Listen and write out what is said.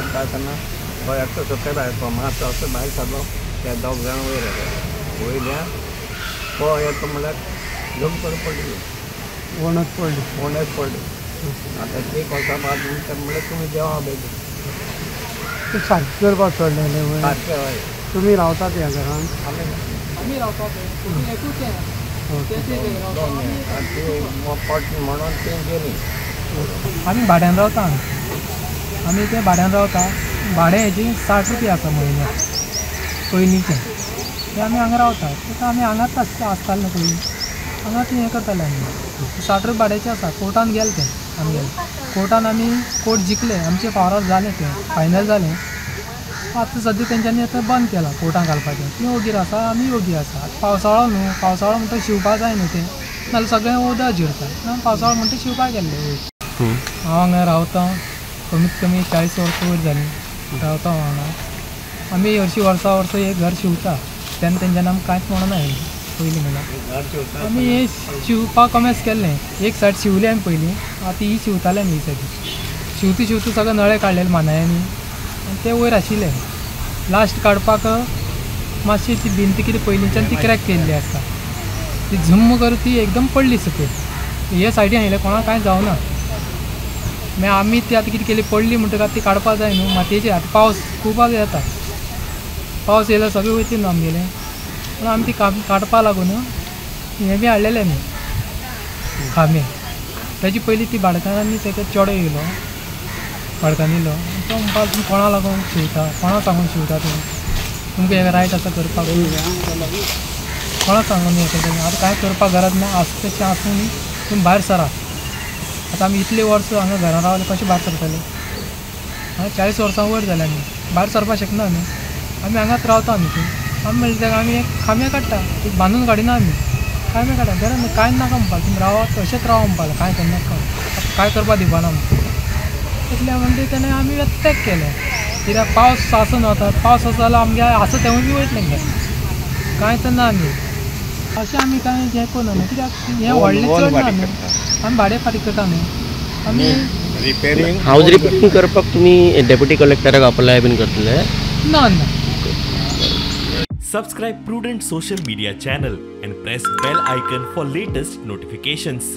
चडटा तेन्ना तो एकटो सकयल आयलो मात असो भायर सरलो ते दोग जाण वयर येले वयल्यान तो येता म्हणल्यार जम करून पडली वणत पडली आतां एक वर्सां बाद म्हणल्यार तुमी देवा बेगीन ते सारकें करपाक चडलेले वय सारकें हय तुमी रावतात ह्या घरान आमी रावतात म्हणून ते गेली आमी भाड्यान रावता आमी ते भाड्यान रावता भाडें हेजी 60 रुपया आसा म्हयन्याक पयलींचें ते आमी हांगा रावता तेका आमी हांगाच आसताले पयलीं हांगाच हें करताले आमी 60 रुपया भाड्याचें आसा कोर्टान गेले ते आमी कोर्टान आमी कोर्ट जिखले आमचे पावर जालें तें फायनल जालें आतां सद्या तेंच्यांनी आतां बंद केलां कोर्टान घालपाचें ती वगीर आसा आमी वगीर आसा पावसाळो न्हू पावसाळो म्हणटा शिवपा जाय न्हू तें नाजाल्यार सगळें उदक जिरता पावसाळो म्हणटा शिवपाक गेल्ले वयर हांव हांगा रावता कमीत कमी 40 वर्सां वयर जालीं रावता हांव हांगा आमी हरशीं वर्सा एक घर शिवता तेन्ना तेंच्यांनी आमकां कांयच म्हणना येयलें पयलीं म्हणल्यार आमी हें शिवपाक कमेस केल्लें एक सायड शिवलें आमी पयलीं आतां ही शिवताले आमी ही सायडी शिवता सगळे नळे काडलेले मानायांनी आनी ते वयर आशिल्ले लास्ट काडपाक मातशी ती भिंत कितें पयलींच्यान ती क्रॅक केल्ली आसता ती झुम्म करून ती एकदम पडली सकयल हे सायडीन आयले कोणाक कांय जावना मागीर आमी ती आतां कितें केली पडली म्हणटकच ती काडपाक जाय न्हू मातयेचेर आतां पावस खूब येता पावस येयल्यार सगळें वयतली न्हू आमगेलें पूण आमी ती काडपा लागून हें बी हाडलेलें न्ही खांबे तेजे पयलीं ती भाडकारांनी तेका चेडो येयलो भाडकान येयलो तो म्हणपाक तुमी कोणा लागून शिवता कोणा सांगून शिवता तुमकां हें रायट आसा करपाक कोणाक सांगून हें करता आतां कांय करपाक गरज ना आसा तशें आसूं न्ही तुमी भायर सरा आतां आमी इतले वर्स हांगा घरां रावले कशें भायर सरतले हांगा 40 वर्सां वयर जाल्या आमी भायर सरपाक शकना न्ही आमी हांगाच रावता न्ही ती आमी म्हणलें तेका आमी एक खांबे काडटा ती बांदून काडिना आमी खांबे काडटा गरज ना कांय नाका म्हणपाक तुमी रावात तशेंच रावा म्हणपाक कांय करनाका कांय करपाक दिवपाना म्हणपाक इतलें म्हणटा तेणें आमी तेक केलें कित्याक पावस आसून वता पावस आसा जाल्यार आमगे आसा तेवूय बी वयतलें गे कांय तर ना न्ही अशें आमी कांय हें करना न्हू कित्याक हें व्हडलें चड ना न्हू आमी भाडें फारीक करता न्हू आमी हाऊस रिपेयरिंग करपाक तुमी डेप्युटी कलेक्टराक अप्लाय बीन करतले ना Subscribe Prudent social media channel and press bell icon for latest notifications.